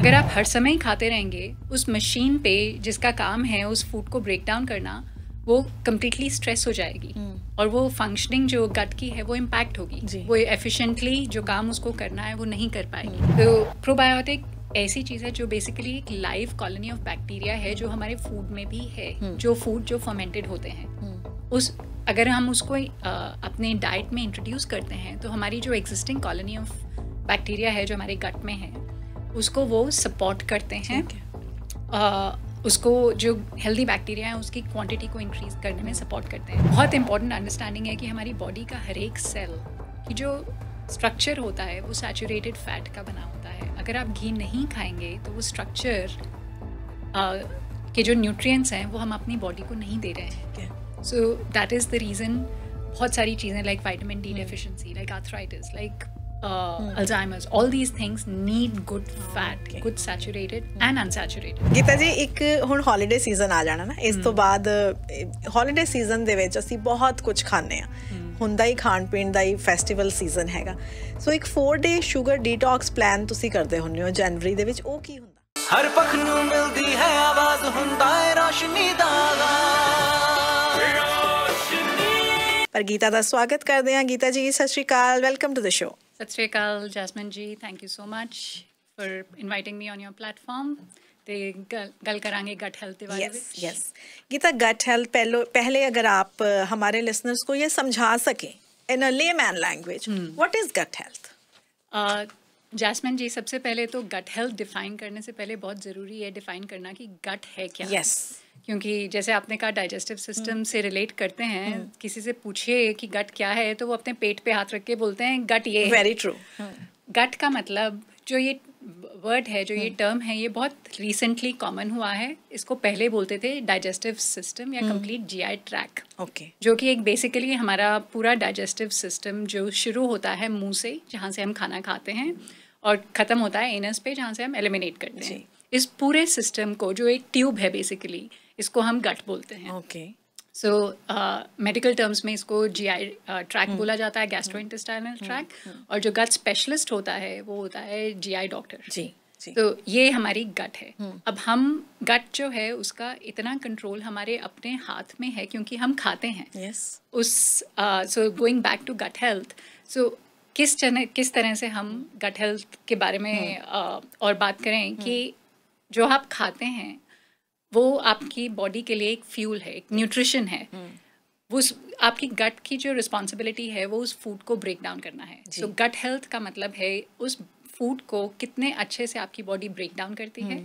अगर आप हर समय ही खाते रहेंगे, उस मशीन पे जिसका काम है उस फूड को ब्रेक डाउन करना, वो कम्प्लीटली स्ट्रेस हो जाएगी और वो फंक्शनिंग जो गट की है वो इम्पैक्ट होगी। वो एफिशिएंटली जो काम उसको करना है वो नहीं कर पाएगी। तो प्रोबायोटिक ऐसी चीज़ है जो बेसिकली एक लाइव कॉलोनी ऑफ बैक्टीरिया है जो हमारे फूड में भी है। जो फूड जो फर्मेंटेड होते हैं उस अगर हम उसको अपने डाइट में इंट्रोड्यूस करते हैं तो हमारी जो एग्जिस्टिंग कॉलोनी ऑफ बैक्टीरिया है जो हमारे गट में है उसको वो सपोर्ट करते हैं। उसको जो हेल्दी बैक्टीरिया है उसकी क्वांटिटी को इंक्रीज करने में सपोर्ट करते हैं। बहुत इंपॉर्टेंट अंडरस्टैंडिंग है कि हमारी बॉडी का हर एक सेल की जो स्ट्रक्चर होता है वो सैचुरेटेड फैट का बना होता है। अगर आप घी नहीं खाएंगे तो वो स्ट्रक्चर के जो न्यूट्रिएंट्स हैं वो हम अपनी बॉडी को नहीं दे रहे हैं। सो दैट इज़ द रीज़न बहुत सारी चीज़ें like vitamin D deficiency, like arthritis, like Alzheimer's, all these things need good fat, good saturated and unsaturated। Geeta ji, एक ਹੁਣ हॉलीडे सीजन आ जाना ना, इस ਤੋਂ ਬਾਅਦ हॉलीडे सीजन ਦੇ ਵਿੱਚ ਅਸੀਂ ਬਹੁਤ ਕੁਝ ਖਾਂਦੇ ਆ। ਹੁੰਦਾ ਹੀ ਖਾਣ ਪੀਣ ਦਾ ਹੀ ਫੈਸਟੀਵਲ ਸੀਜ਼ਨ ਹੈਗਾ। ਸੋ ਇੱਕ 4-day ਸ਼ੂਗਰ ਡੀਟੌਕਸ ਪਲਾਨ ਤੁਸੀਂ ਕਰਦੇ ਹੁੰਦੇ ਹੋ ਜਨਵਰੀ ਦੇ ਵਿੱਚ, ਉਹ ਕੀ ਹੁੰਦਾ? ਹਰ ਪੱਖ ਨੂੰ ਮਿਲਦੀ ਹੈ ਆਵਾਜ਼, ਹੁੰਦਾ ਹੈ ਰੋਸ਼ਨੀ ਦਾ ਪਰ ਗੀਤਾ ਦਾ ਸਵਾਗਤ ਕਰਦੇ ਹਾਂ। Gita ji Sat Sri Akal, welcome to the show. Sat Sri Akal Jasmine ji, thank you so much for inviting me on your platform. ਤੇ ਗੱਲ ਕਰਾਂਗੇ गट हेल्थ के बारे में। यस गीता, गट हेल्थ पहले अगर आप हमारे लिसनर्स को ये समझा सकें in a layman language, what is gut health? Jasmine ji, सबसे पहले तो गट हेल्थ डिफाइन करने से पहले बहुत ज़रूरी है डिफाइन करना कि गट है क्या। यस क्योंकि जैसे आपने कहा डाइजेस्टिव सिस्टम से रिलेट करते हैं, किसी से पूछिए कि गट क्या है तो वो अपने पेट पे हाथ रख के बोलते हैं गट ये है। Very true. गट का मतलब जो ये वर्ड है, जो ये टर्म है, ये बहुत रिसेंटली कॉमन हुआ है। इसको पहले बोलते थे डाइजेस्टिव सिस्टम या कंप्लीट जीआई ट्रैक। ओके। जो कि एक बेसिकली हमारा पूरा डाइजेस्टिव सिस्टम जो शुरू होता है मुंह से, जहाँ से हम खाना खाते हैं, और ख़त्म होता है एनस पे जहाँ से हम एलिमिनेट करते हैं। इस पूरे सिस्टम को जो एक ट्यूब है बेसिकली, इसको हम गट बोलते हैं। ओके। सो मेडिकल टर्म्स में इसको जीआई ट्रैक बोला जाता है, गैस्ट्रोइंटेस्टाइनल ट्रैक। और जो गट स्पेशलिस्ट होता है वो होता है जीआई डॉक्टर। जी। तो ये हमारी गट है। अब हम गट जो है उसका इतना कंट्रोल हमारे अपने हाथ में है क्योंकि हम खाते हैं। यस। उस so going back to gut health, so किस तरह से हम गट हेल्थ के बारे में और बात करें कि जो आप खाते हैं वो आपकी बॉडी के लिए एक फ्यूल है, एक न्यूट्रिशन है। वो आपकी गट की जो रिस्पॉन्सिबिलिटी है वो उस फूड को ब्रेक डाउन करना है। सो गट हेल्थ का मतलब है उस फूड को कितने अच्छे से आपकी बॉडी ब्रेक डाउन करती है,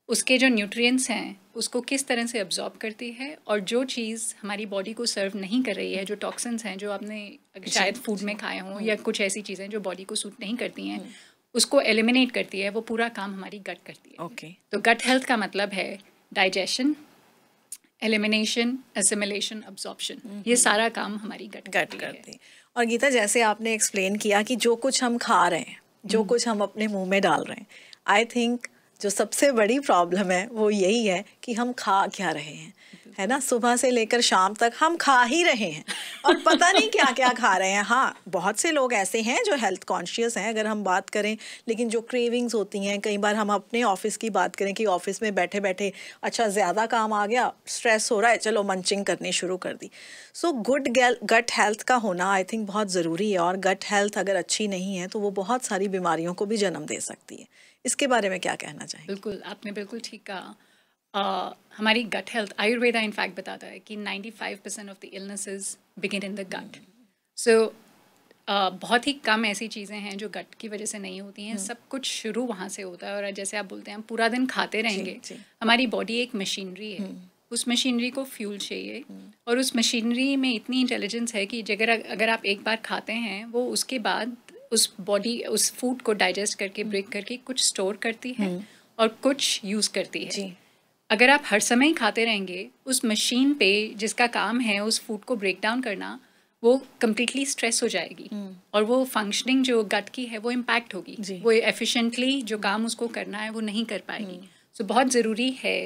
उसके जो न्यूट्रिएंट्स हैं उसको किस तरह से अब्जॉर्ब करती है, और जो चीज़ हमारी बॉडी को सर्व नहीं कर रही है, जो टॉक्सिन्स हैं जो आपने शायद फूड में खाए हों या कुछ ऐसी चीज़ें जो बॉडी को सूट नहीं करती हैं, उसको एलिमिनेट करती है। वो पूरा काम हमारी गट करती है। ओके। तो गट हेल्थ का मतलब है डाइजेशन, एलिमिनेशन, असिमिलेशन, अब्जॉर्प्शन, ये सारा काम हमारी गट करती है। और गीता, जैसे आपने एक्सप्लेन किया कि जो कुछ हम खा रहे हैं, जो कुछ हम अपने मुंह में डाल रहे हैं, आई थिंक जो सबसे बड़ी प्रॉब्लम है वो यही है कि हम खा क्या रहे हैं, है ना। सुबह से लेकर शाम तक हम खा ही रहे हैं और पता नहीं क्या क्या खा रहे हैं। हाँ, बहुत से लोग ऐसे हैं जो हेल्थ कॉन्शियस हैं अगर हम बात करें, लेकिन जो क्रेविंग्स होती हैं, कई बार हम अपने ऑफिस की बात करें कि ऑफिस में बैठे बैठे अच्छा ज़्यादा काम आ गया, स्ट्रेस हो रहा है, चलो मंचिंग करनी शुरू कर दी। सो गुड गट हेल्थ का होना आई थिंक बहुत ज़रूरी है। और गट हेल्थ अगर अच्छी नहीं है तो वो बहुत सारी बीमारियों को भी जन्म दे सकती है। इसके बारे में क्या कहना चाहिए? बिल्कुल, आपने बिल्कुल ठीक कहा। हमारी गट हेल्थ, आयुर्वेदा इनफैक्ट बताता है कि 95% of the illnesses begin in the gut. So बहुत ही कम ऐसी चीज़ें हैं जो गट की वजह से नहीं होती हैं। सब कुछ शुरू वहाँ से होता है। और जैसे आप बोलते हैं हम पूरा दिन खाते रहेंगे, हमारी बॉडी एक मशीनरी है, उस मशीनरी को फ्यूल चाहिए। और उस मशीनरी में इतनी इंटेलिजेंस है कि अगर आप एक बार खाते हैं, वो उसके बाद उस बॉडी उस फूड को डाइजेस्ट करके ब्रेक करके कुछ स्टोर करती है और कुछ यूज़ करती है। अगर आप हर समय ही खाते रहेंगे, उस मशीन पे जिसका काम है उस फूड को ब्रेक डाउन करना, वो कम्प्लीटली स्ट्रेस हो जाएगी और वो फंक्शनिंग जो गट की है वो इम्पैक्ट होगी। वो एफिशिएंटली जो काम उसको करना है वो नहीं कर पाएगी। सो बहुत ज़रूरी है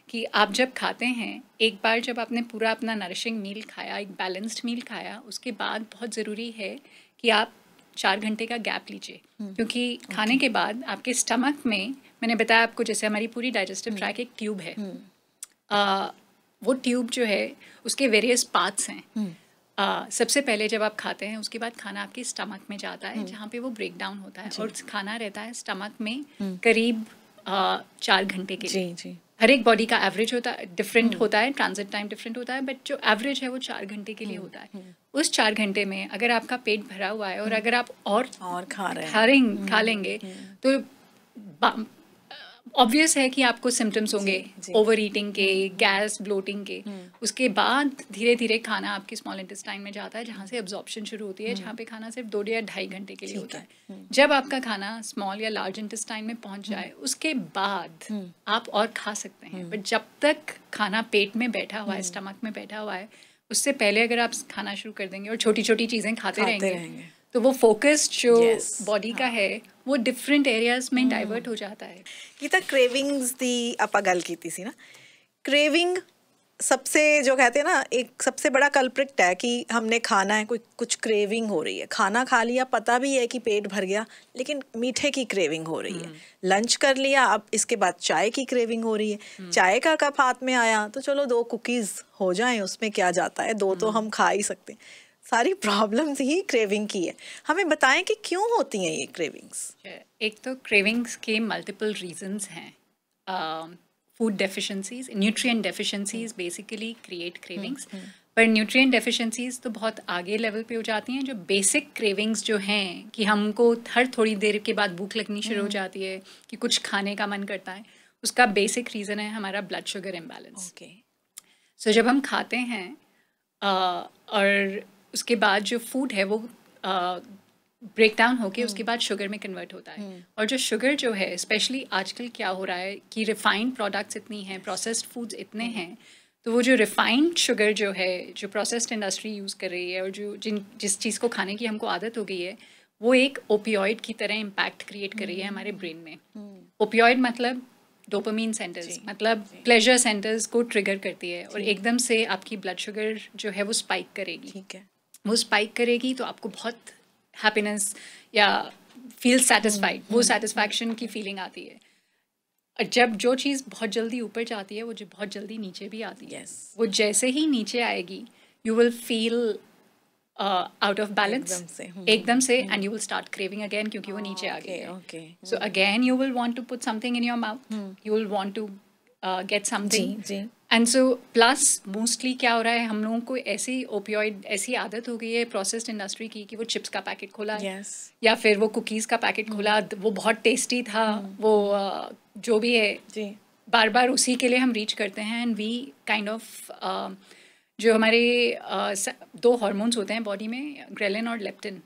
कि आप जब खाते हैं, एक बार जब आपने पूरा अपना नरिशिंग मील खाया, एक बैलेंस्ड मील खाया, उसके बाद बहुत ज़रूरी है कि आप 4 घंटे का गैप लीजिए, क्योंकि खाने के बाद आपके स्टमक में मैंने बताया आपको, जैसे हमारी पूरी डाइजेस्टिव ट्रैक एक ट्यूब है, वो ट्यूब जो है उसके वेरियस पार्ट्स हैं। सबसे पहले जब आप खाते हैं उसके बाद खाना आपके स्टमक में जाता है, जहाँ पे वो ब्रेक डाउन होता है, और खाना रहता है स्टमक में करीब 4 घंटे के लिए। जी। हर एक बॉडी का एवरेज होता है, डिफरेंट होता है, ट्रांजिट टाइम डिफरेंट होता है, बट जो एवरेज है वो 4 घंटे के लिए होता है। उस 4 घंटे में अगर आपका पेट भरा हुआ है और अगर आप और खा लेंगे तो ऑब्वियस है कि आपको सिम्टम्स होंगे ओवर ईटिंग के, गैस, ब्लोटिंग के। उसके बाद धीरे धीरे खाना आपके स्मॉल इंटेस्टाइन में जाता है, जहाँ से एब्जॉर्प्शन शुरू होती है, जहाँ पे खाना सिर्फ 2 या 2.5 घंटे के लिए होता है। जब आपका खाना स्मॉल या लार्ज इंटेस्टाइन में पहुँच जाए उसके बाद आप और खा सकते हैं, बट जब तक खाना पेट में बैठा हुआ है, स्टमक में बैठा हुआ है, उससे पहले अगर आप खाना शुरू कर देंगे और छोटी छोटी चीज़ें खाते रहेंगे तो वो फोकस्ड जो बॉडी का है वो डिफरेंट एरियाज में डाइवर्ट हो जाता है। गीता, क्रेविंग्स दी आप गल की थी ना, क्रेविंग सबसे जो कहते हैं ना एक सबसे बड़ा कल्प्रिट है कि हमने खाना है, कोई कुछ क्रेविंग हो रही है, खाना खा लिया, पता भी है कि पेट भर गया, लेकिन मीठे की क्रेविंग हो रही है। लंच कर लिया, अब इसके बाद चाय की क्रेविंग हो रही है, चाय का कप हाथ में आया तो चलो 2 कुकीज़ हो जाएं, उसमें क्या जाता है, 2 तो हम खा ही सकते हैं। सारी प्रॉब्लम्स ही क्रेविंग की है। हमें बताएं कि क्यों होती हैं ये क्रेविंग्स। एक तो क्रेविंग्स के मल्टीपल रीजंस हैं। Food deficiencies, nutrient deficiencies basically create cravings, पर न्यूट्रिएंट डेफिशिएंसीज तो बहुत आगे लेवल पे हो जाती हैं। जो बेसिक क्रेविंग्स जो हैं कि हमको हर थोड़ी देर के बाद भूख लगनी शुरू हो जाती है कि कुछ खाने का मन करता है, उसका बेसिक रीज़न है हमारा ब्लड शुगर इम्बैलेंस। सो जब हम खाते हैं और उसके बाद जो फूड है वो ब्रेक डाउन होके उसके बाद शुगर में कन्वर्ट होता है, और जो शुगर जो है स्पेशली आजकल क्या हो रहा है कि रिफाइंड प्रोडक्ट्स इतनी हैं, प्रोसेस्ड फूड्स इतने हैं, तो वो जो रिफाइंड शुगर जो है जो प्रोसेस्ड इंडस्ट्री यूज़ कर रही है और जो जिस चीज़ को खाने की हमको आदत हो गई है, वो एक ओपियोइड की तरह इम्पैक्ट क्रिएट कर रही है हमारे ब्रेन में। ओपियोइड मतलब डोपामीन सेंटर्स, मतलब प्लेजर सेंटर्स को ट्रिगर करती है, और एकदम से आपकी ब्लड शुगर जो है वो स्पाइक करेगी। ठीक है, वो स्पाइक करेगी तो आपको बहुत हैप्पीनेस या फील सेटिस्फाइड, वो सेटिस्फैक्शन की फीलिंग आती है। और जब जो चीज़ बहुत जल्दी ऊपर जाती है वो जो बहुत जल्दी नीचे भी आती है। वो जैसे ही नीचे आएगी you will feel out of balance एकदम से, and you will start craving again, क्योंकि वो नीचे आ गई है। So again you will want to put something in your mouth, you will want to get something, and so plus mostly क्या हो रहा है, हम लोगों को ऐसी ओपियोइड ऐसी आदत हो गई है प्रोसेस्ड इंडस्ट्री की कि वो चिप्स का पैकेट खोला या फिर वो कुकीज़ का पैकेट खोला, वो बहुत टेस्टी था, वो जो भी है बार बार उसी के लिए हम रीच करते हैं, एंड वी काइंड ऑफ जो हमारे 2 हार्मोन्स होते हैं बॉडी में, ग्रेलिन और लेप्टिन।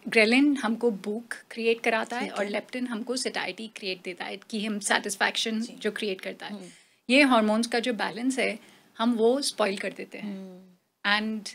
ग्रेलिन हमको भूख क्रिएट कराता है और लेप्टिन हमको सैटिस्फैक्शन क्रिएट देता है कि हम सेटिस्फैक्शन जो क्रिएट करता है। ये हार्मोन्स का जो बैलेंस है हम वो स्पॉइल कर देते हैं, एंड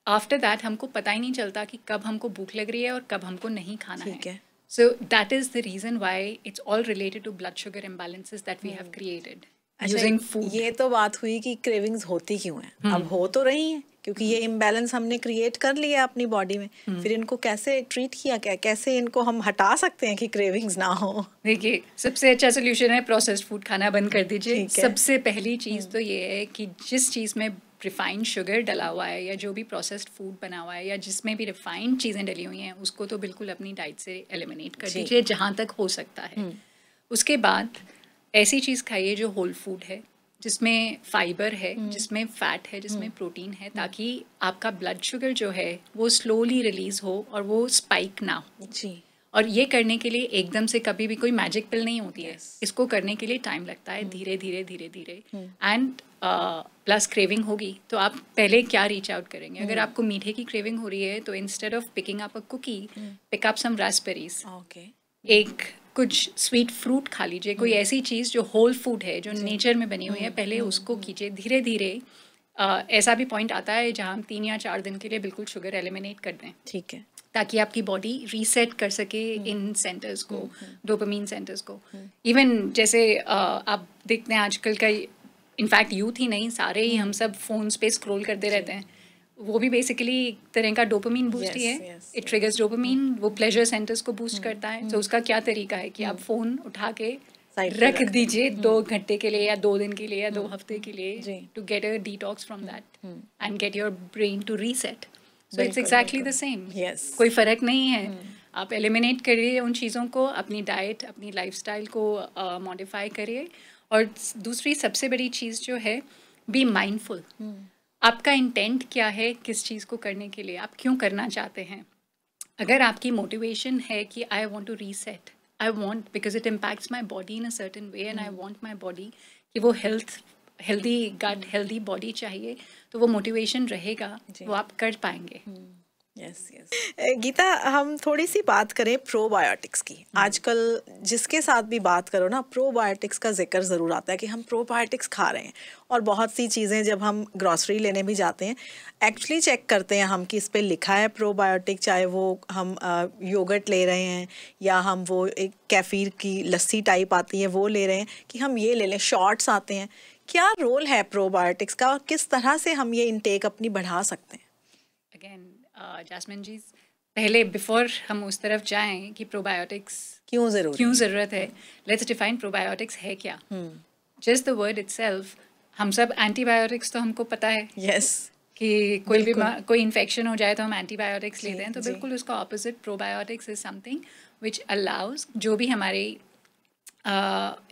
आफ्टर दैट हमको पता ही नहीं चलता कि कब हमको भूख लग रही है और कब हमको नहीं खाना है। So that is the reason why it's all related to blood sugar imbalances that we have created using food. ये तो बात हुई कि क्रेविंग्स होती क्यों हैं, अब हो तो रही हैं क्योंकि ये इम्बैलेंस हमने क्रिएट कर लिया अपनी बॉडी में। फिर इनको कैसे ट्रीट किया, कैसे इनको हम हटा सकते हैं कि क्रेविंग्स ना हो? देखिए, सबसे अच्छा सोल्यूशन है प्रोसेस्ड फूड खाना बंद कर दीजिए। सबसे पहली चीज़ तो ये है कि जिस चीज़ में रिफाइंड शुगर डला हुआ है या जो भी प्रोसेस्ड फूड बना हुआ है या जिसमें भी रिफाइंड चीज़ें डली हुई हैं उसको तो बिल्कुल अपनी डाइट से एलिमिनेट कर दीजिए जहाँ तक हो सकता है। उसके बाद ऐसी चीज़ खाइए जो होल फूड है, जिसमें फाइबर है, जिसमें फैट है, जिसमें प्रोटीन है, ताकि आपका ब्लड शुगर जो है वो स्लोली रिलीज हो और वो स्पाइक ना हो। और ये करने के लिए एकदम से कभी भी कोई मैजिक पिल नहीं होती है, इसको करने के लिए टाइम लगता है, धीरे धीरे धीरे धीरे। एंड प्लस क्रेविंग होगी तो आप पहले क्या रीच आउट करेंगे? अगर आपको मीठे की क्रेविंग हो रही है तो instead of picking up a cookie, pick up some raspberries, एक कुछ स्वीट फ्रूट खा लीजिए, कोई ऐसी चीज़ जो होल फूड है, जो नेचर में बनी हुई है, पहले उसको कीजिए। धीरे धीरे ऐसा भी पॉइंट आता है जहाँ हम 3 या 4 दिन के लिए बिल्कुल शुगर एलिमिनेट कर दें, ठीक है, ताकि आपकी बॉडी रीसेट कर सके इन सेंटर्स को, डोपामीन सेंटर्स को। इवन जैसे आप देखते हैं आजकल का, इनफैक्ट यूथ ही नहीं, सारे ही हम सब फोन्स पे स्क्रॉल करते रहते हैं, वो भी बेसिकली एक तरह का डोपामीन बूस्ट ही है. इट ट्रिगर्स डोपामीन, वो प्लेजर सेंटर्स को बूस्ट करता है. तो उसका क्या तरीका है कि आप फ़ोन उठा के रख दीजिए 2 घंटे के लिए या 2 दिन के लिए या 2 हफ्ते के लिए, to get a detox from that and get your brain to reset. So it's exactly the same. कोई फ़र्क नहीं है. आप एलिमिनेट करिए उन चीज़ों को, अपनी डाइट, अपनी लाइफस्टाइल को मॉडिफाई करिए. और दूसरी सबसे बड़ी चीज़ जो है, बी माइंडफुल. आपका इंटेंट क्या है किस चीज़ को करने के लिए, आप क्यों करना चाहते हैं. अगर आपकी मोटिवेशन है कि I want to reset, I want because it impacts my body in a certain way and I want my body कि वो हेल्दी गट, हेल्दी बॉडी चाहिए, तो वो मोटिवेशन रहेगा, वो आप कर पाएंगे. यस. गीता, हम थोड़ी सी बात करें प्रोबायोटिक्स की. आजकल जिसके साथ भी बात करो ना, प्रोबायोटिक्स का जिक्र ज़रूर आता है कि हम प्रोबायोटिक्स खा रहे हैं. और बहुत सी चीज़ें जब हम ग्रॉसरी लेने भी जाते हैं, एक्चुअली चेक करते हैं हम कि इस पे लिखा है प्रोबायोटिक, चाहे वो हम योगर्ट ले रहे हैं या हम वो एक कैफीर की लस्सी टाइप आती है वो ले रहे हैं, कि हम ये ले लें, शॉर्ट्स आते हैं. क्या रोल है प्रोबायोटिक्स का और किस तरह से हम ये इनटेक अपनी बढ़ा सकते हैं? अगेन जैस्मिन जी, पहले बिफोर हम उस तरफ जाएं कि प्रोबायोटिक्स क्यों ज़रूरत है, लेट्स डिफाइन प्रोबायोटिक्स है क्या. जस्ट द वर्ड इटसेल्फ, हम सब एंटीबायोटिक्स तो हमको पता है. यस. कि कोई इन्फेक्शन हो जाए तो हम एंटीबायोटिक्स लेते हैं. तो बिल्कुल उसका opposite, probiotics is something which allows, जो भी हमारे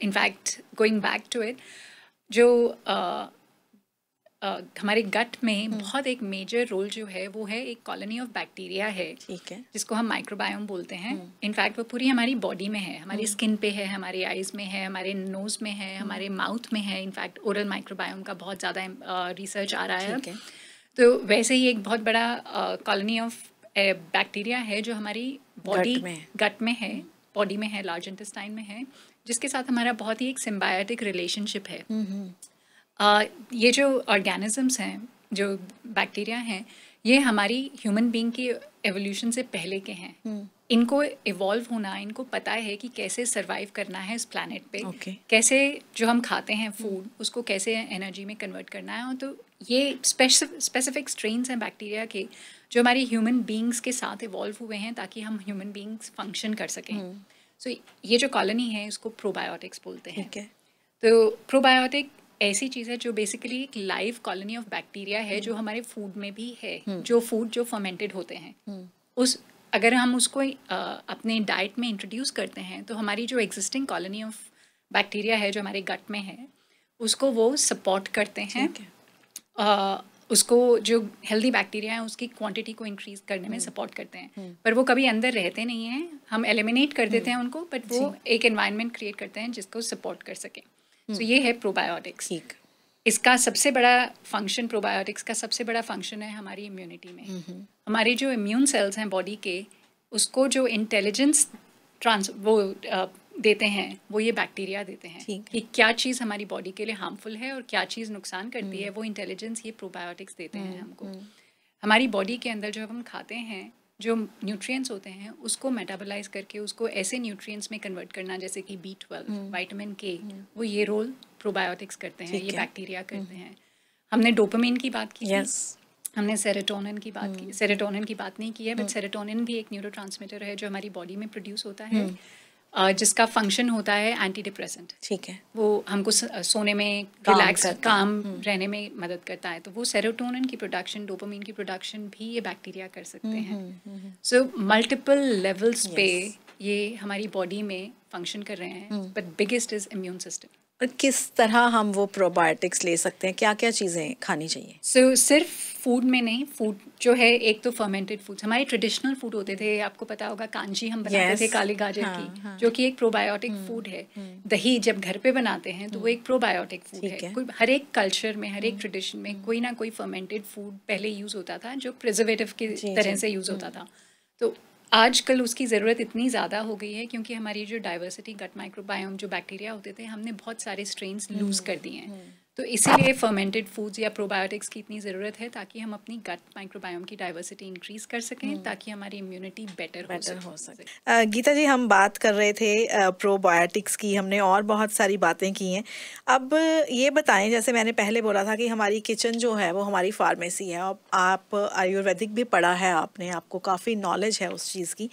in fact going back to it, जो हमारे गट में बहुत एक मेजर रोल जो है वो है एक कॉलोनी ऑफ बैक्टीरिया है, ठीक है, जिसको हम माइक्रोबायोम बोलते हैं. इनफैक्ट वो पूरी हमारी बॉडी में है, हमारी स्किन पे है, हमारी आइज़ में है, हमारे नोज़ में है, हमारे माउथ में है. इनफैक्ट ओरल माइक्रोबायोम का बहुत ज़्यादा रिसर्च आ रहा है. तो वैसे ही एक बहुत बड़ा कॉलोनी ऑफ बैक्टीरिया है जो हमारी बॉडी गट में है, बॉडी में है, लार्ज इंटेस्टाइन में है, जिसके साथ हमारा बहुत ही एक सिम्बायोटिक रिलेशनशिप है. ये जो ऑर्गेनिजम्स हैं, जो बैक्टीरिया हैं, ये हमारी ह्यूमन बीइंग की एवोल्यूशन से पहले के हैं. इनको इवॉल्व होना, इनको पता है कि कैसे सरवाइव करना है इस प्लैनेट पे, कैसे जो हम खाते हैं फूड उसको कैसे एनर्जी में कन्वर्ट करना है. और तो ये स्पेसिफिक स्ट्रेन्स हैं बैक्टीरिया के जो हमारी ह्यूमन बीइंग्स के साथ इवॉल्व हुए हैं ताकि हम ह्यूमन बीइंग्स फंक्शन कर सकें. सो ये जो कॉलोनी है इसको प्रोबायोटिक्स बोलते हैं. तो प्रोबायोटिक ऐसी चीज़ है जो बेसिकली एक लाइव कॉलोनी ऑफ बैक्टीरिया है जो हमारे फूड में भी है. जो फर्मेंटेड होते हैं, अगर हम उसको अपने डाइट में इंट्रोड्यूस करते हैं तो हमारी जो एग्जिस्टिंग कॉलोनी ऑफ बैक्टीरिया है जो हमारे गट में है उसको वो सपोर्ट करते हैं. उसको जो हेल्दी बैक्टीरिया है उसकी क्वांटिटी को इंक्रीज करने में सपोर्ट करते हैं. पर वो कभी अंदर रहते नहीं हैं, हम एलिमिनेट कर देते हैं उनको, बट वो एक एनवायरनमेंट क्रिएट करते हैं जिसको सपोर्ट कर सकें. तो ये है प्रोबायोटिक्स. इसका सबसे बड़ा फंक्शन, प्रोबायोटिक्स का सबसे बड़ा फंक्शन है हमारी इम्यूनिटी में. हमारे जो इम्यून सेल्स हैं बॉडी के, उसको जो इंटेलिजेंस देते हैं वो ये बैक्टीरिया देते हैं कि क्या चीज़ हमारी बॉडी के लिए हार्मफुल है और क्या चीज़ नुकसान करती है. वो इंटेलिजेंस ये प्रोबायोटिक्स देते हैं हमको. हमारी बॉडी के अंदर जब हम खाते हैं, जो न्यूट्रिएंट्स होते हैं उसको मेटाबोलाइज करके उसको ऐसे न्यूट्रिएंट्स में कन्वर्ट करना, जैसे कि B12, विटामिन के, वो ये रोल प्रोबायोटिक्स करते हैं, ये बैक्टीरिया करते हैं. हमने डोपामिन की बात की, हमने सेरोटोनिन की बात की. सेरोटोनिन की बात नहीं की है, बट सेरोटोनिन भी एक न्यूरोट्रांसमीटर है जो हमारी बॉडी में प्रोड्यूस होता है, जिसका फंक्शन होता है एंटी डिप्रेसेंट. ठीक है. वो हमको सोने में रिलैक्स, काम रहने में मदद करता है. तो वो सेरोटोनिन की प्रोडक्शन, डोपामिन की प्रोडक्शन भी ये बैक्टीरिया कर सकते हैं. सो मल्टीपल लेवल्स पे ये हमारी बॉडी में फंक्शन कर रहे हैं, but biggest is immune system. और किस तरह हम वो प्रोबायोटिक्स ले सकते हैं, क्या क्या चीज़ें खानी चाहिए? सिर्फ फूड में नहीं, फूड जो है एक तो फर्मेंटेड फूड्स, हमारे ट्रेडिशनल फूड होते थे, आपको पता होगा कांजी हम बनाते थे काले गाजर की, जो कि एक प्रोबायोटिक फूड है. दही जब घर पे बनाते हैं तो वो एक प्रोबायोटिक फूड है. हर एक कल्चर में, हर एक ट्रेडिशन में कोई ना कोई फर्मेंटेड फूड पहले यूज़ होता था जो प्रिजर्वेटिव की तरह से यूज़ होता था. तो आजकल उसकी ज़रूरत इतनी ज़्यादा हो गई है क्योंकि हमारी जो डाइवर्सिटी, गट माइक्रोबायोम, जो बैक्टीरिया होते थे, हमने बहुत सारे स्ट्रेन्स लूज़ कर दिए हैं. तो इसीलिए फर्मेंटेड फूड्स या प्रोबायोटिक्स की इतनी ज़रूरत है ताकि हम अपनी गट माइक्रोबायोम की डाइवर्सिटी इंक्रीज कर सकें, ताकि हमारी इम्यूनिटी बेटर हो सके। गीता जी, हम बात कर रहे थे प्रोबायोटिक्स की, हमने और बहुत सारी बातें की हैं। अब ये बताएं, जैसे मैंने पहले बोला था कि हमारी किचन जो है वो हमारी फार्मेसी है। अब आप आयुर्वेदिक भी पढ़ा है आपने, आपको काफ़ी नॉलेज है उस चीज़ की।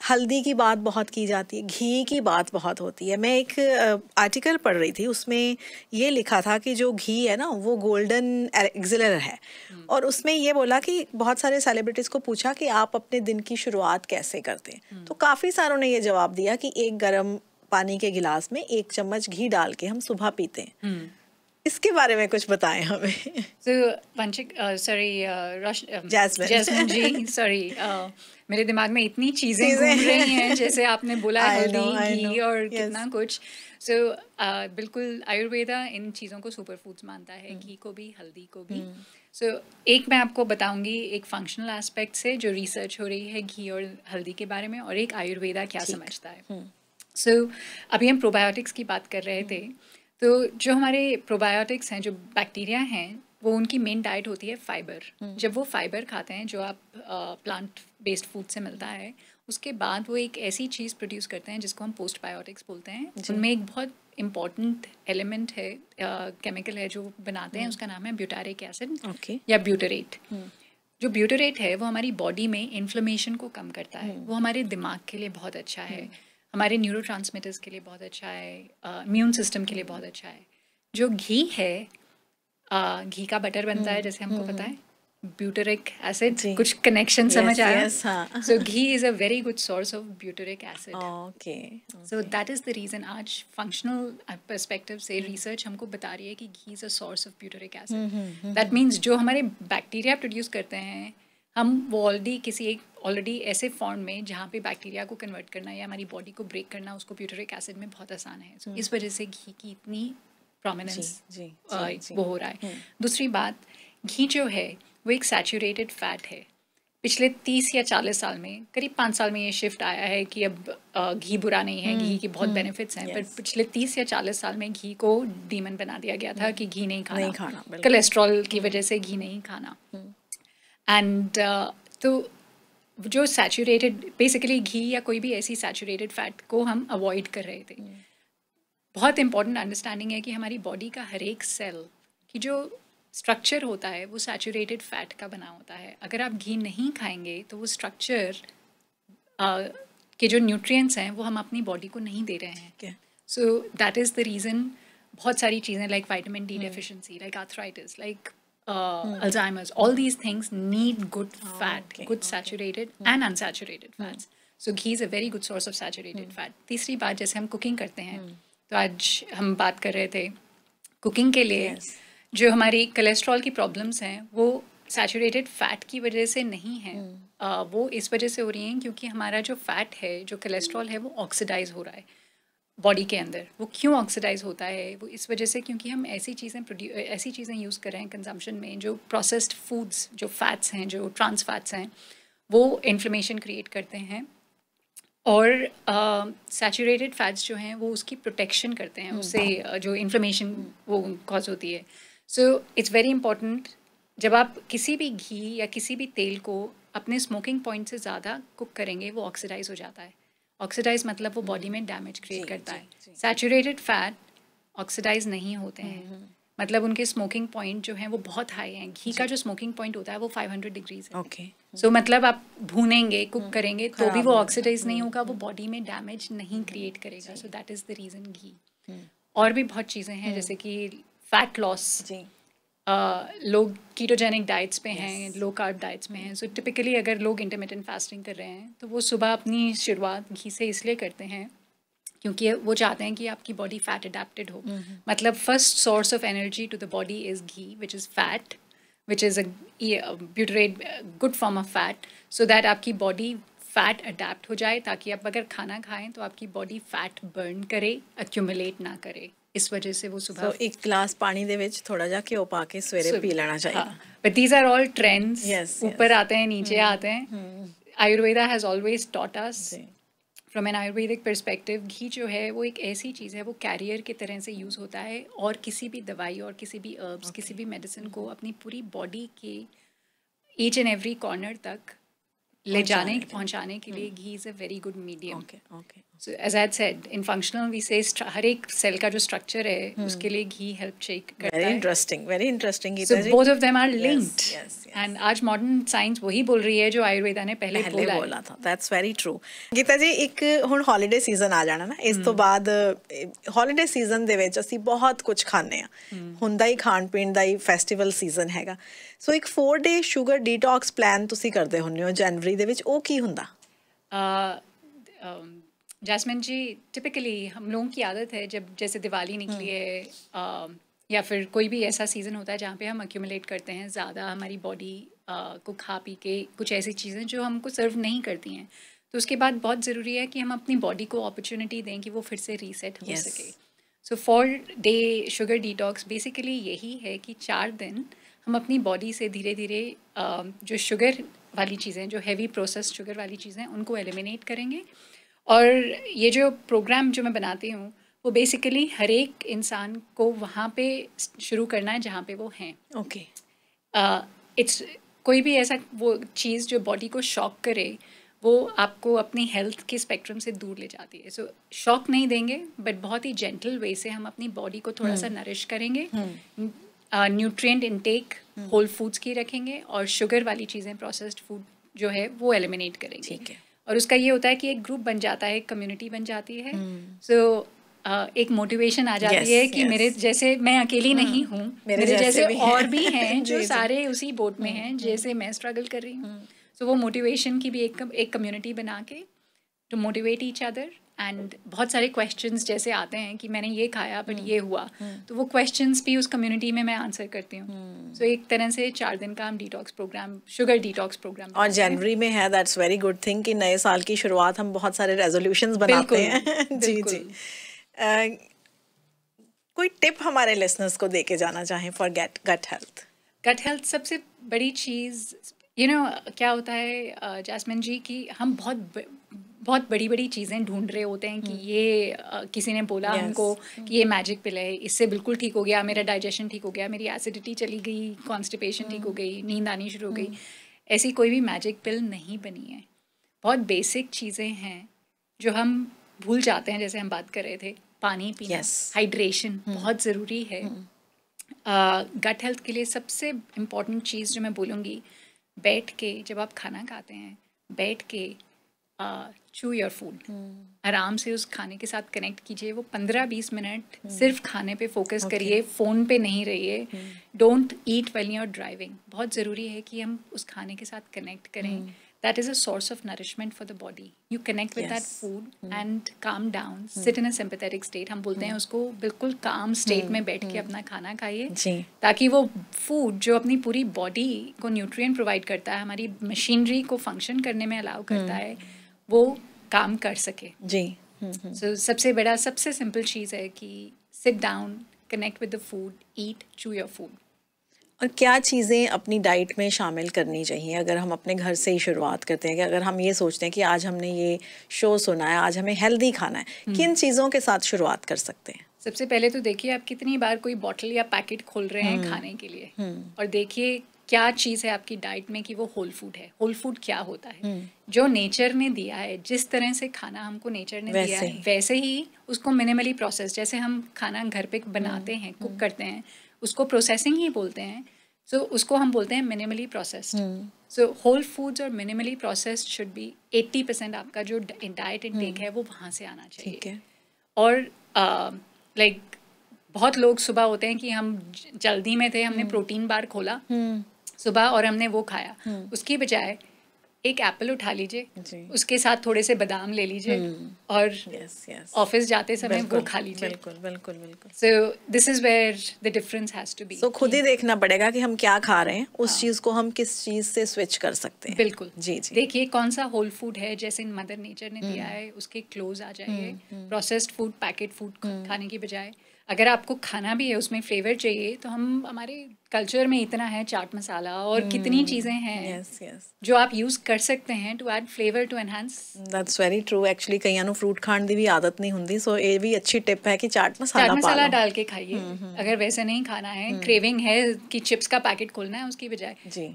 हल्दी की बात बहुत की जाती है, घी की बात बहुत होती है। मैं एक आर्टिकल पढ़ रही थी, उसमें ये लिखा था कि जो घी है ना वो गोल्डन एग्जिलर है, और उसमें ये बोला कि बहुत सारे सेलिब्रिटीज़ को पूछा कि आप अपने दिन की शुरुआत कैसे करते हैं, तो काफ़ी सारों ने ये जवाब दिया कि एक गर्म पानी के गिलास में 1 चम्मच घी डाल के हम सुबह पीते हैं। इसके बारे में कुछ बताएं हमें। जैस्मिन जी, सॉरी, मेरे दिमाग में इतनी चीज़ें घूम रही हैं, जैसे आपने बोला हल्दी, घी और कितना कुछ। बिल्कुल आयुर्वेदा इन चीज़ों को सुपर फूड्स मानता है, घी को भी, हल्दी को भी। एक मैं आपको बताऊंगी एक फंक्शनल एस्पेक्ट से जो रिसर्च हो रही है घी और हल्दी के बारे में, और एक आयुर्वेदा क्या समझता है। अभी हम प्रोबायोटिक्स की बात कर रहे थे, तो जो हमारे प्रोबायोटिक्स हैं, जो बैक्टीरिया हैं, वो उनकी मेन डाइट होती है फाइबर। जब वो फाइबर खाते हैं जो आप प्लांट बेस्ड फूड से मिलता है, उसके बाद वो एक ऐसी चीज़ प्रोड्यूस करते हैं जिसको हम पोस्ट बायोटिक्स बोलते हैं। उनमें एक बहुत इम्पॉर्टेंट एलिमेंट है, केमिकल है जो बनाते हैं, उसका नाम है ब्यूटारिक एसिड या ब्यूटरेट। जो ब्यूटरेट है वो हमारी बॉडी में इन्फ्लेमेशन को कम करता है, वो हमारे दिमाग के लिए बहुत अच्छा है, हमारे न्यूरोट्रांसमीटर्स के लिए बहुत अच्छा है, इम्यून सिस्टम के लिए बहुत अच्छा है। जो घी है, घी का बटर बनता है जैसे हमको पता है, ब्यूटरिक एसिड, कुछ कनेक्शन समझ आया? So ghee is a very good source of butyric acid. So that is the reason आज फंक्शनल पर्सपेक्टिव से रिसर्च हमको बता रही है कि ghee is a source of butyric acid. That means जो हमारे बैक्टीरिया प्रोड्यूस करते हैं, हम वो ऑलरेडी ऐसे फॉर्म में जहाँ पे बैक्टीरिया को कन्वर्ट करना या हमारी बॉडी को ब्रेक करना, उसको ब्यूटरिक एसिड में बहुत आसान है। इस वजह से घी की इतनी प्रोमिनेंस वो हो रहा है। दूसरी बात, घी जो है वो एक सैचुरेटेड फैट है। पिछले 30 या 40 साल में, करीब 5 साल में ये शिफ्ट आया है कि अब घी बुरा नहीं है, घी के बहुत बेनिफिट्स हैं, पर पिछले 30 या 40 साल में घी को डीमन बना दिया गया था कि घी नहीं खाना, कोलेस्ट्रॉल की वजह से घी नहीं खाना। एंड तो जो सैचुरेटेड, बेसिकली घी या कोई भी ऐसी सैचुरेटेड फैट को हम अवॉइड कर रहे थे। बहुत इंपॉर्टेंट अंडरस्टैंडिंग है कि हमारी बॉडी का हर एक सेल की जो स्ट्रक्चर होता है वो सैचुरेटेड फैट का बना होता है। अगर आप घी नहीं खाएंगे तो वो स्ट्रक्चर के जो न्यूट्रिएंट्स हैं वो हम अपनी बॉडी को नहीं दे रहे हैं। सो दैट इज़ द रीज़न बहुत सारी चीज़ें like vitamin D deficiency, like arthritis, like Alzheimer's, all these things need good fat, good saturated and unsaturated fats. So ghee is a very good source of saturated fat. तीसरी बात, जैसे हम cooking करते हैं, तो आज हम बात कर रहे थे कुकिंग के लिए जो हमारी कोलेस्ट्रॉल की प्रॉब्लम्स हैं वो सैचुरेटेड फैट की वजह से नहीं है, वो इस वजह से हो रही हैं क्योंकि हमारा जो फैट है, जो कोलेस्ट्रॉल है, वो ऑक्सीडाइज हो रहा है बॉडी के अंदर। वो क्यों ऑक्सीडाइज होता है? वो इस वजह से क्योंकि हम ऐसी चीज़ें यूज़ कर रहे हैं कंजम्पशन में, जो प्रोसेस्ड फूड्स, जो फैट्स हैं, जो ट्रांस फैट्स हैं, वो इन्फ्लेमेशन क्रिएट करते हैं, और सैचुरेटेड फैट्स जो हैं वो उसकी प्रोटेक्शन करते हैं, उससे जो इन्फ्लेमेशन वो कॉज होती है। सो इट्स वेरी इंपॉर्टेंट, जब आप किसी भी घी या किसी भी तेल को अपने स्मोकिंग पॉइंट से ज़्यादा कुक करेंगे वो ऑक्सीडाइज हो जाता है। ऑक्सीडाइज मतलब वो बॉडी में डैमेज क्रिएट करता है। सैचुरेटेड फैट ऑक्सीडाइज नहीं होते हैं, मतलब उनके स्मोकिंग पॉइंट जो हैं वो बहुत हाई हैं। घी का जो स्मोकिंग पॉइंट होता है वो 500 डिग्रीज है। सो मतलब आप भूनेंगे, कुक करेंगे तो भी वो ऑक्सीडाइज नहीं होगा, वो बॉडी में डैमेज नहीं क्रिएट करेगा। So that is the reason ghee. और भी बहुत चीज़ें हैं जैसे कि फैट लॉस, लोग कीटोजेनिक डाइट्स पे हैं, लो कार्ब डाइट्स में हैं। सो टिपिकली अगर लोग इंटरमिटेंट फास्टिंग कर रहे हैं तो वो सुबह अपनी शुरुआत घी से इसलिए करते हैं क्योंकि वो चाहते हैं कि आपकी बॉडी फैट अडेप्टेड हो। मतलब first source of energy to the body is ghee, which is fat, which is a butyrate, good form of fat, so that आपकी बॉडी फैट अडेप्ट हो जाए, ताकि आप अगर खाना खाएं तो आपकी बॉडी फैट बर्न करे, एक्यूमुलेट ना करे। इस वजह से वो सुबह एक गिलास पानी दे विच थोड़ा जा घ्यो पा के सवेरे पी लेना चाहिए। But these are all trends, ऊपर आते हैं नीचे आते हैं। Ayurveda has always taught us from an Ayurvedic perspective घी जो है वो एक ऐसी चीज़ है, वो कैरियर की तरह से यूज़ होता है और किसी भी दवाई और किसी भी हर्ब्स किसी भी मेडिसिन को अपनी पूरी बॉडी के ईच एंड एवरी कॉर्नर तक ले जाने पहुंचाने के लिए ghee is a very good medium. So as I had said, in functional we say हर एक सेल का जो स्ट्रक्चर है उसके लिए घी हेल्प करता है. very interesting. So both of them are linked. Yes. And आज मॉडर्न साइंस वही बोल रही है जो आयुर्वेदा ने पहले बोला था. That's very true. Gita ji, एक ਹੁਣ हॉलीडे सीजन आ जाना ना, ਇਸ ਤੋਂ ਬਾਅਦ हॉलीडे सीजन ਦੇ ਵਿੱਚ ਅਸੀਂ ਬਹੁਤ ਕੁਝ ਖਾਂਦੇ ਆ, ਹੁੰਦਾ ਹੀ ਖਾਣ ਪੀਣ ਦਾ ਹੀ ਫੈਸਟੀਵਲ ਸੀਜ਼ਨ ਹੈਗਾ. ਸੋ ਇੱਕ 4-day ਸ਼ੂਗਰ ਡੀਟੌਕਸ ਪਲਾਨ ਤੁਸੀਂ ਕਰਦੇ ਹੁੰਦੇ ਹੋ ਜਨਵਰੀ ਦੇ ਵਿੱਚ, ਉਹ ਕੀ ਹੁੰਦਾ? जैस्मिन जी, टिपिकली हम लोगों की आदत है जब जैसे दिवाली निकली है या फिर कोई भी ऐसा सीज़न होता है जहाँ पे हम एक्यूमुलेट करते हैं ज़्यादा हमारी बॉडी को खा पी के कुछ ऐसी चीज़ें जो हमको सर्व नहीं करती हैं, तो उसके बाद बहुत ज़रूरी है कि हम अपनी बॉडी को अपॉर्चुनिटी दें कि वो फिर से रीसेट हो सके. सो 4-day शुगर डिटॉक्स बेसिकली यही है कि 4 दिन हम अपनी बॉडी से धीरे धीरे जो शुगर वाली चीज़ें, जो हैवी प्रोसेस शुगर वाली चीज़ें, उनको एलिमिनेट करेंगे. और ये जो प्रोग्राम जो मैं बनाती हूँ वो बेसिकली हर एक इंसान को वहाँ पे शुरू करना है जहाँ पे वो हैं. ओके. इट्स कोई भी ऐसा वो चीज़ जो बॉडी को शॉक करे वो आपको अपनी हेल्थ के स्पेक्ट्रम से दूर ले जाती है. सो शॉक नहीं देंगे बट बहुत ही जेंटल वे से हम अपनी बॉडी को थोड़ा सा नरिश करेंगे. न्यूट्रिएंट इनटेक होल फूड्स की रखेंगे और शुगर वाली चीज़ें, प्रोसेस्ड फूड जो है वो एलिमिनेट करेंगे. ठीक है. और उसका ये होता है कि एक ग्रुप बन जाता है, एक कम्युनिटी बन जाती है. सो एक मोटिवेशन आ जाती है कि मेरे जैसे मैं अकेली नहीं हूँ, मेरे जैसे और भी हैं जो सारे उसी बोट में हैं जैसे मैं स्ट्रगल कर रही हूँ. सो वो मोटिवेशन की भी एक कम्युनिटी बना के to motivate each other. And बहुत सारे क्वेश्चंस जैसे आते हैं कि मैंने ये खाया बट ये हुआ, तो वो क्वेश्चंस भी उस कम्युनिटी में मैं आंसर करती हूँ. सो एक तरह से 4 दिन का हम detox programme, sugar detox programme, और जनवरी में है. दैट्स वेरी गुड थिंग कि नए साल की शुरुआत हम बहुत सारे रेजोल्यूशंस बनाते हैं. जी जी. कोई टिप हमारे लिसनर्स को दे के जाना चाहें for gut health? Gut health सबसे बड़ी चीज़ क्या होता है जैस्मिन जी कि हम बहुत बड़ी बड़ी चीज़ें ढूंढ रहे होते हैं कि ये किसी ने बोला हमको कि ये मैजिक पिल है, इससे बिल्कुल ठीक हो गया, मेरा डाइजेशन ठीक हो गया, मेरी एसिडिटी चली गई, कॉन्स्टिपेशन ठीक हो गई, नींद आनी शुरू हो गई. ऐसी कोई भी मैजिक पिल नहीं बनी है. बहुत बेसिक चीज़ें हैं जो हम भूल जाते हैं. जैसे हम बात कर रहे थे, पानी पीना, हाइड्रेशन बहुत ज़रूरी है. गट हेल्थ के लिए सबसे इम्पॉर्टेंट चीज़ जो मैं बोलूँगी, बैठ के जब आप खाना खाते हैं, बैठ के चू योर फूड, आराम से उस खाने के साथ कनेक्ट कीजिए. वो 15-20 मिनट सिर्फ खाने पे फोकस करिए, फ़ोन पे नहीं रहिए. Don't eat while you are driving. बहुत ज़रूरी है कि हम उस खाने के साथ कनेक्ट करें. That is a source of nourishment for the body. You connect with that food and calm down, sit in a sympathetic state. हम बोलते हैं उसको, बिल्कुल काम स्टेट में बैठ के अपना खाना खाइए, ताकि वो फूड जो अपनी पूरी बॉडी को न्यूट्रिएंट प्रोवाइड करता है, हमारी मशीनरी को फंक्शन करने में अलाउ करता है, वो काम कर सके. जी. सो सबसे सिंपल चीज़ है कि sit down, connect with the food, ईट, चू योर फूड. और क्या चीज़ें अपनी डाइट में शामिल करनी चाहिए अगर हम अपने घर से ही शुरुआत करते हैं, कि अगर हम ये सोचते हैं कि आज हमने ये शो सुना है, आज हमें हेल्दी खाना है, किन चीज़ों के साथ शुरुआत कर सकते हैं? सबसे पहले तो देखिए आप कितनी बार कोई बॉटल या पैकेट खोल रहे हैं खाने के लिए, और देखिए क्या चीज़ है आपकी डाइट में कि वो होल फूड है. होल फूड क्या होता है? जो नेचर ने दिया है, जिस तरह से खाना हमको नेचर ने दिया है वैसे ही उसको मिनिमली प्रोसेस, जैसे हम खाना घर पे बनाते हैं, कुक करते हैं, उसको प्रोसेसिंग ही बोलते हैं. सो उसको हम बोलते हैं minimally processed. So whole foods और मिनिमली प्रोसेस्ड शुड बी 80% आपका जो डाइट इनटेक है वो वहाँ से आना चाहिए. ठीक है. और बहुत लोग सुबह होते हैं कि हम जल्दी में थे, हमने प्रोटीन बार खोला सुबह और हमने वो खाया. उसकी बजाय एक एप्पल उठा लीजिए, उसके साथ थोड़े से बादाम ले लीजिए और ऑफिस जाते समय वो खा लीजिए. बिल्कुल. So this is where the difference has to be. So खुद ही देखना पड़ेगा कि हम क्या खा रहे हैं, उस चीज को हम किस चीज से स्विच कर सकते हैं. बिल्कुल. जी. देखिए कौन सा होल फूड है, जैसे मदर नेचर ने दिया है उसके क्लोज आ जाइए. प्रोसेस्ड फूड, पैकेट फूड खाने की बजाय अगर आपको खाना भी है उसमें फ्लेवर चाहिए तो हम हमारे कल्चर में इतना है चाट मसाला और कितनी चीज़ें हैं जो आप यूज़ कर सकते हैं to add flavour to enhance. That's very true. Actually कईयां ਨੂੰ फ्रूट खाण ਦੀ ਵੀ आदत नहीं ਹੁੰਦੀ, सो ਇਹ भी अच्छी टिप है कि चाट मसाला डाल के खाइए। अगर वैसे नहीं खाना है, क्रेविंग है कि चिप्स का पैकेट खोलना है, उसकी बजाय जी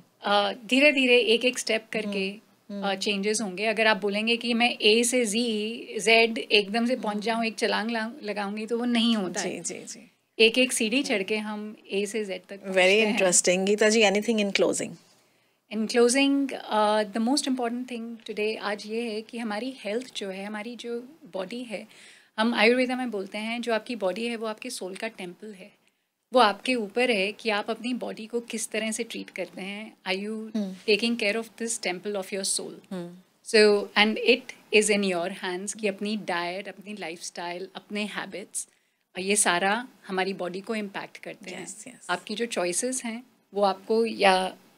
धीरे धीरे एक एक स्टेप करके चेंजेस होंगे। अगर आप बोलेंगे कि मैं ए से जेड एकदम से पहुंच जाऊं, एक छलांग लगाऊंगी, तो वो नहीं होता है। जी जी जी एक एक सीढ़ी चढ़ के हम ए से जेड तक। Very interesting. Gita ji, anything in closing? In closing the most important thing today आज ये है कि हमारी हेल्थ जो है, हमारी जो बॉडी है, हम आयुर्वेदा में बोलते हैं जो आपकी बॉडी है वो आपके सोल का टेम्पल है। वो आपके ऊपर है कि आप अपनी बॉडी को किस तरह से ट्रीट करते हैं। Are you taking care of this temple of your soul? So and it is in your hands कि अपनी डाइट, अपनी लाइफस्टाइल, अपने हैबिट्स, ये सारा हमारी बॉडी को इम्पैक्ट करते हैं। आपकी जो चॉइसेस हैं वो आपको या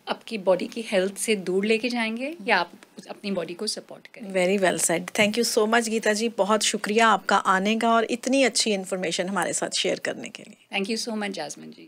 आपकी बॉडी की हेल्थ से दूर लेके जाएंगे या आप अपनी बॉडी को सपोर्ट करें। Very well said. Thank you so much Geeta ji, बहुत शुक्रिया आपका आने का और इतनी अच्छी इन्फॉर्मेशन हमारे साथ शेयर करने के लिए। Thank you so much Jasmine ji.